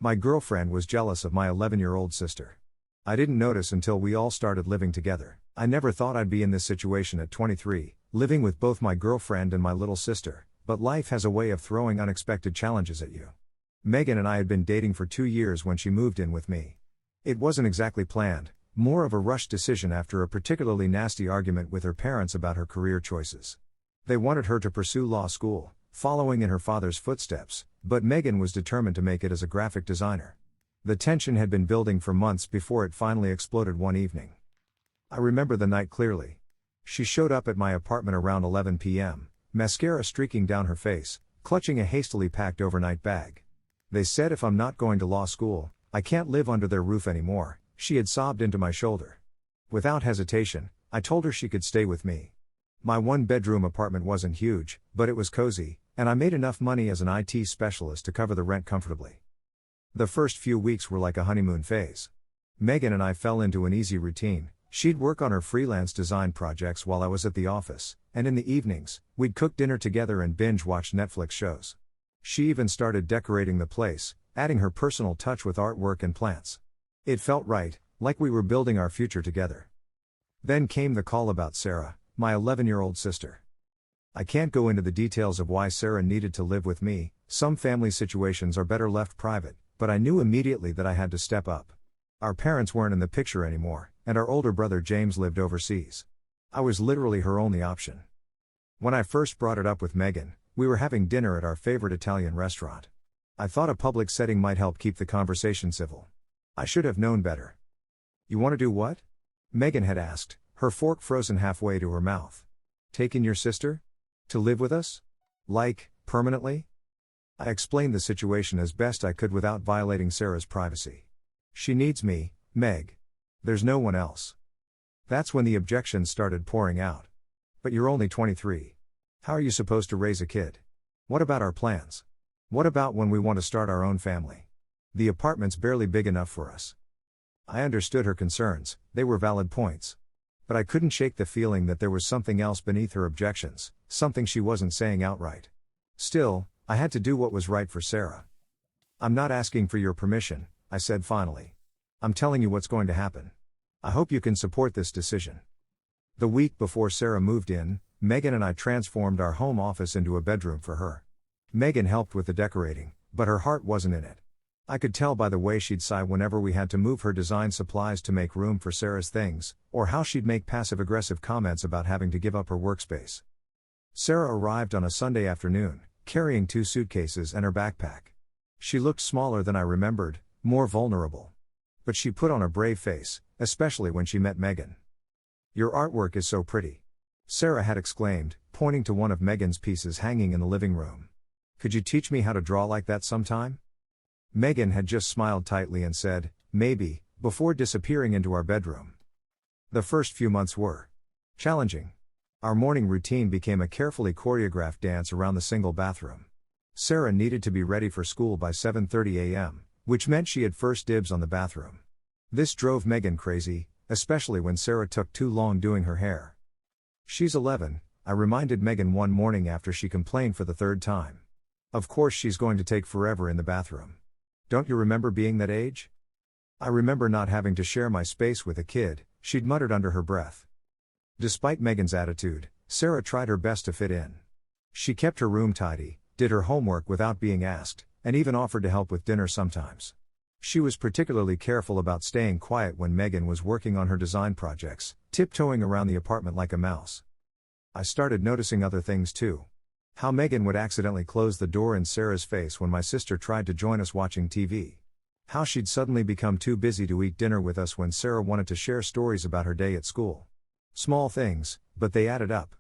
My girlfriend was jealous of my 11-year-old sister. I didn't notice until we all started living together. I never thought I'd be in this situation at 23, living with both my girlfriend and my little sister, but life has a way of throwing unexpected challenges at you. Megan and I had been dating for 2 years when she moved in with me. It wasn't exactly planned, more of a rushed decision after a particularly nasty argument with her parents about her career choices. They wanted her to pursue law school, following in her father's footsteps, but Megan was determined to make it as a graphic designer. The tension had been building for months before it finally exploded one evening. I remember the night clearly. She showed up at my apartment around 11 p.m., mascara streaking down her face, clutching a hastily packed overnight bag. They said if I'm not going to law school, I can't live under their roof anymore, she had sobbed into my shoulder. Without hesitation, I told her she could stay with me. My one-bedroom apartment wasn't huge, but it was cozy, and I made enough money as an IT specialist to cover the rent comfortably. The first few weeks were like a honeymoon phase. Megan and I fell into an easy routine. She'd work on her freelance design projects while I was at the office, and in the evenings, we'd cook dinner together and binge-watch Netflix shows. She even started decorating the place, adding her personal touch with artwork and plants. It felt right, like we were building our future together. Then came the call about Sarah, my 11-year-old sister. I can't go into the details of why Sarah needed to live with me, some family situations are better left private, but I knew immediately that I had to step up. Our parents weren't in the picture anymore, and our older brother James lived overseas. I was literally her only option. When I first brought it up with Megan, we were having dinner at our favorite Italian restaurant. I thought a public setting might help keep the conversation civil. I should have known better. "You want to do what?" Megan had asked, her fork frozen halfway to her mouth. "Take in your sister? To live with us? Like, permanently?" I explained the situation as best I could without violating Sarah's privacy. "She needs me, Meg. There's no one else." That's when the objections started pouring out. "But you're only 23. How are you supposed to raise a kid? What about our plans? What about when we want to start our own family? The apartment's barely big enough for us." I understood her concerns, they were valid points. But I couldn't shake the feeling that there was something else beneath her objections, something she wasn't saying outright. Still, I had to do what was right for Sarah. "I'm not asking for your permission," I said finally. "I'm telling you what's going to happen. I hope you can support this decision." The week before Sarah moved in, Megan and I transformed our home office into a bedroom for her. Megan helped with the decorating, but her heart wasn't in it. I could tell by the way she'd sigh whenever we had to move her design supplies to make room for Sarah's things, or how she'd make passive-aggressive comments about having to give up her workspace. Sarah arrived on a Sunday afternoon, carrying 2 suitcases and her backpack. She looked smaller than I remembered, more vulnerable. But she put on a brave face, especially when she met Megan. "Your artwork is so pretty," Sarah had exclaimed, pointing to one of Megan's pieces hanging in the living room. "Could you teach me how to draw like that sometime?" Megan had just smiled tightly and said, "Maybe," before disappearing into our bedroom. The first few months were challenging. Our morning routine became a carefully choreographed dance around the single bathroom. Sarah needed to be ready for school by 7:30 a.m., which meant she had first dibs on the bathroom. This drove Megan crazy, especially when Sarah took too long doing her hair. "She's 11, I reminded Megan one morning after she complained for the 3rd time. "Of course she's going to take forever in the bathroom. Don't you remember being that age?" "I remember not having to share my space with a kid," she'd muttered under her breath. Despite Megan's attitude, Sarah tried her best to fit in. She kept her room tidy, did her homework without being asked, and even offered to help with dinner sometimes. She was particularly careful about staying quiet when Megan was working on her design projects, tiptoeing around the apartment like a mouse. I started noticing other things too. How Megan would accidentally close the door in Sarah's face when my sister tried to join us watching TV. How she'd suddenly become too busy to eat dinner with us when Sarah wanted to share stories about her day at school. Small things, but they added up.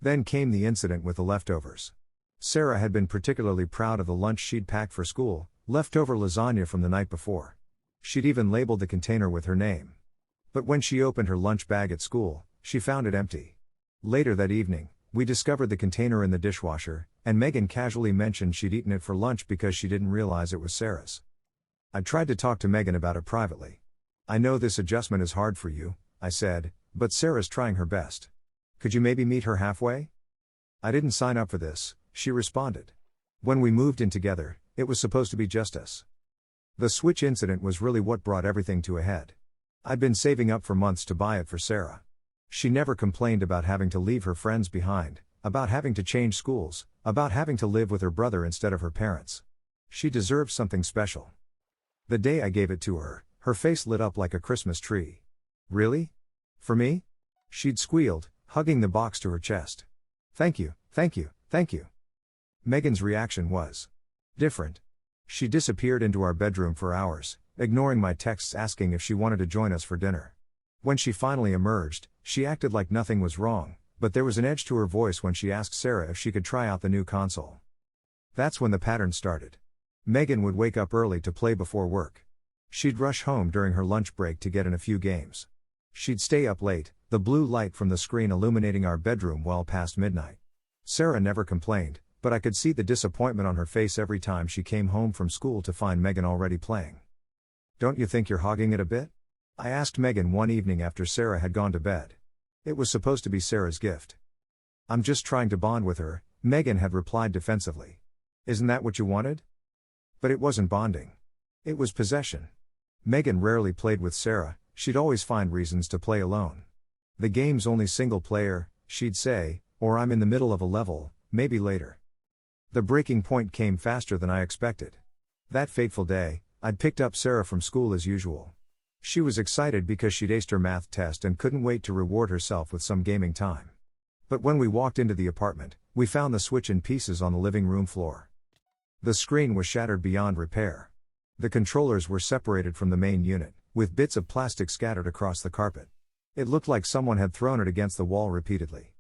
Then came the incident with the leftovers. Sarah had been particularly proud of the lunch she'd packed for school, leftover lasagna from the night before. She'd even labeled the container with her name. But when she opened her lunch bag at school, she found it empty. Later that evening, we discovered the container in the dishwasher, and Megan casually mentioned she'd eaten it for lunch because she didn't realize it was Sarah's. I tried to talk to Megan about it privately. "I know this adjustment is hard for you," I said, "but Sarah's trying her best. Could you maybe meet her halfway?" "I didn't sign up for this," she responded. "When we moved in together, it was supposed to be just us." The Switch incident was really what brought everything to a head. I'd been saving up for months to buy it for Sarah. She never complained about having to leave her friends behind, about having to change schools, about having to live with her brother instead of her parents. She deserved something special. The day I gave it to her, her face lit up like a Christmas tree. Really? For me? She'd squealed, hugging the box to her chest. Thank you, thank you, thank you. Megan's reaction was different. She disappeared into our bedroom for hours, ignoring my texts asking if she wanted to join us for dinner. When she finally emerged, she acted like nothing was wrong, but there was an edge to her voice when she asked Sarah if she could try out the new console. That's when the pattern started. Megan would wake up early to play before work. She'd rush home during her lunch break to get in a few games. She'd stay up late, the blue light from the screen illuminating our bedroom well past midnight. Sarah never complained, but I could see the disappointment on her face every time she came home from school to find Megan already playing. Don't you think you're hogging it a bit? I asked Megan one evening after Sarah had gone to bed. It was supposed to be Sarah's gift. I'm just trying to bond with her, Megan had replied defensively. Isn't that what you wanted? But it wasn't bonding. It was possession. Megan rarely played with Sarah, she'd always find reasons to play alone. The game's only single player, she'd say, or I'm in the middle of a level, maybe later. The breaking point came faster than I expected. That fateful day, I'd picked up Sarah from school as usual. She was excited because she'd aced her math test and couldn't wait to reward herself with some gaming time. But when we walked into the apartment, we found the Switch in pieces on the living room floor. The screen was shattered beyond repair. The controllers were separated from the main unit, with bits of plastic scattered across the carpet. It looked like someone had thrown it against the wall repeatedly.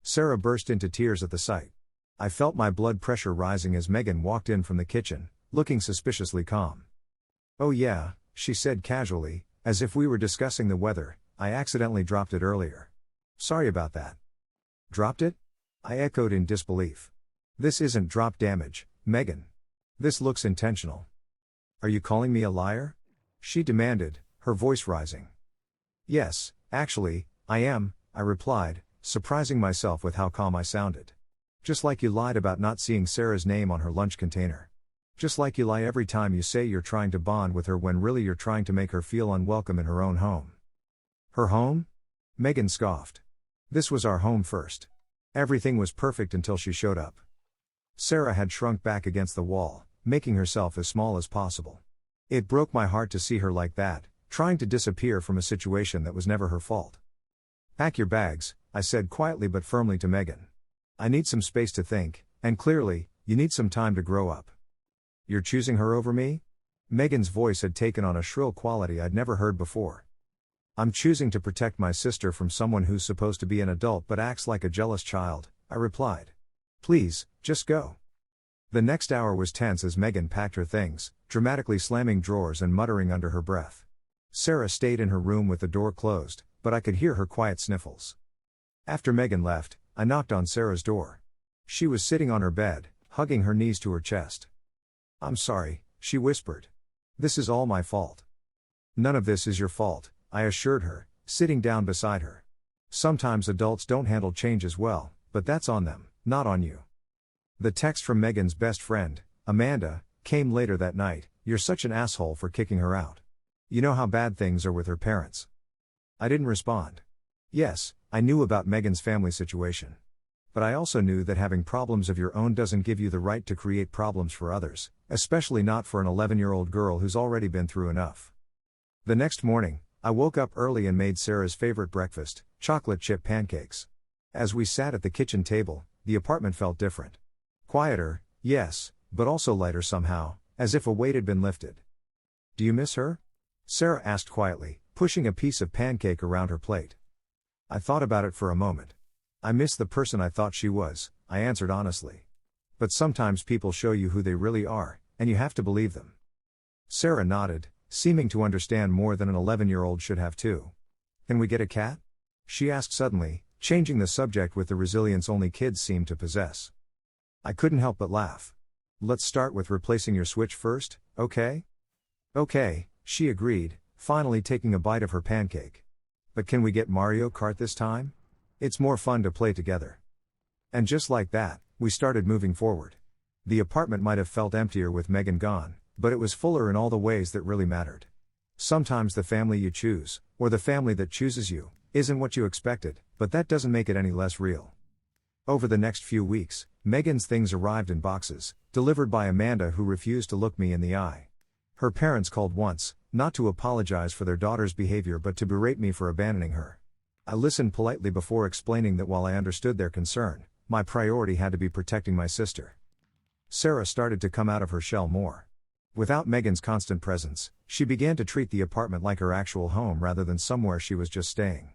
Sarah burst into tears at the sight. I felt my blood pressure rising as Megan walked in from the kitchen, looking suspiciously calm. Oh yeah, she said casually, as if we were discussing the weather, I accidentally dropped it earlier. Sorry about that. Dropped it? I echoed in disbelief. This isn't drop damage, Megan. This looks intentional. Are you calling me a liar? She demanded, her voice rising. Yes, actually, I am, I replied, surprising myself with how calm I sounded. Just like you lied about not seeing Sarah's name on her lunch container. Just like you lie every time you say you're trying to bond with her when really you're trying to make her feel unwelcome in her own home. Her home? Megan scoffed. This was our home first. Everything was perfect until she showed up. Sarah had shrunk back against the wall, making herself as small as possible. It broke my heart to see her like that, trying to disappear from a situation that was never her fault. Pack your bags, I said quietly but firmly to Megan. I need some space to think, and clearly, you need some time to grow up. You're choosing her over me? Megan's voice had taken on a shrill quality I'd never heard before. I'm choosing to protect my sister from someone who's supposed to be an adult but acts like a jealous child, I replied. Please, just go. The next hour was tense as Megan packed her things, dramatically slamming drawers and muttering under her breath. Sarah stayed in her room with the door closed, but I could hear her quiet sniffles. After Megan left, I knocked on Sarah's door. She was sitting on her bed, hugging her knees to her chest. I'm sorry, she whispered. This is all my fault. None of this is your fault, I assured her, sitting down beside her. Sometimes adults don't handle change as well, but that's on them, not on you. The text from Megan's best friend, Amanda, came later that night. You're such an asshole for kicking her out. You know how bad things are with her parents. I didn't respond. Yes, I knew about Megan's family situation. But I also knew that having problems of your own doesn't give you the right to create problems for others, especially not for an 11-year-old girl who's already been through enough. The next morning, I woke up early and made Sarah's favorite breakfast, chocolate chip pancakes. As we sat at the kitchen table, the apartment felt different. Quieter, yes, but also lighter somehow, as if a weight had been lifted. Do you miss her? Sarah asked quietly, pushing a piece of pancake around her plate. I thought about it for a moment. I miss the person I thought she was, I answered honestly. But sometimes people show you who they really are, and you have to believe them. Sarah nodded, seeming to understand more than an 11-year-old should have too. Can we get a cat? She asked suddenly, changing the subject with the resilience only kids seem to possess. I couldn't help but laugh. Let's start with replacing your Switch first, okay? Okay, she agreed, finally taking a bite of her pancake. But can we get Mario Kart this time? It's more fun to play together. And just like that, we started moving forward. The apartment might have felt emptier with Megan gone, But it was fuller in all the ways that really mattered. Sometimes the family you choose, or the family that chooses you, isn't what you expected, but that doesn't make it any less real. Over the next few weeks, Megan's things arrived in boxes, delivered by Amanda, who refused to look me in the eye. Her parents called once, not to apologize for their daughter's behavior but to berate me for abandoning her. I listened politely before explaining that while I understood their concern, my priority had to be protecting my sister. Sarah started to come out of her shell more. Without Megan's constant presence, she began to treat the apartment like her actual home rather than somewhere she was just staying.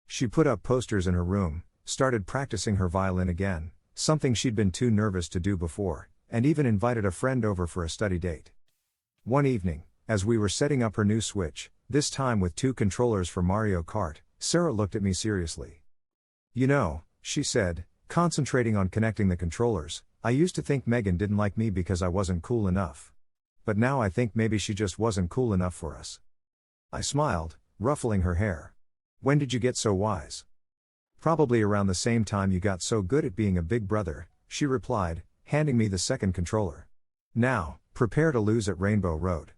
She put up posters in her room, started practicing her violin again, something she'd been too nervous to do before, and even invited a friend over for a study date. One evening, as we were setting up her new Switch, this time with 2 controllers for Mario Kart, Sarah looked at me seriously. "You know," she said, concentrating on connecting the controllers, "I used to think Megan didn't like me because I wasn't cool enough. But now I think maybe she just wasn't cool enough for us." I smiled, ruffling her hair. "When did you get so wise?" "Probably around the same time you got so good at being a big brother," she replied, handing me the second controller. "Now, prepare to lose at Rainbow Road."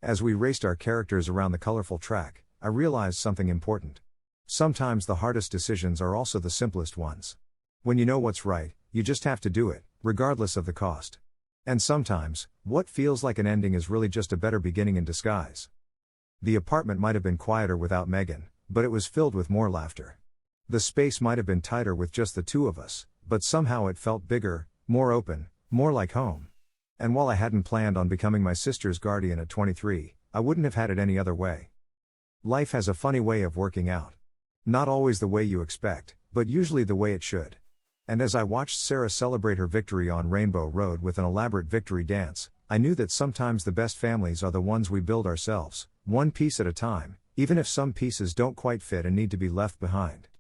As we raced our characters around the colorful track, I realized something important. Sometimes the hardest decisions are also the simplest ones. When you know what's right, you just have to do it, regardless of the cost. And sometimes, what feels like an ending is really just a better beginning in disguise. The apartment might have been quieter without Megan, but it was filled with more laughter. The space might have been tighter with just the 2 of us, but somehow it felt bigger, more open, more like home. And while I hadn't planned on becoming my sister's guardian at 23, I wouldn't have had it any other way. Life has a funny way of working out. Not always the way you expect, but usually the way it should. And as I watched Sarah celebrate her victory on Rainbow Road with an elaborate victory dance, I knew that sometimes the best families are the ones we build ourselves, one piece at a time, even if some pieces don't quite fit and need to be left behind.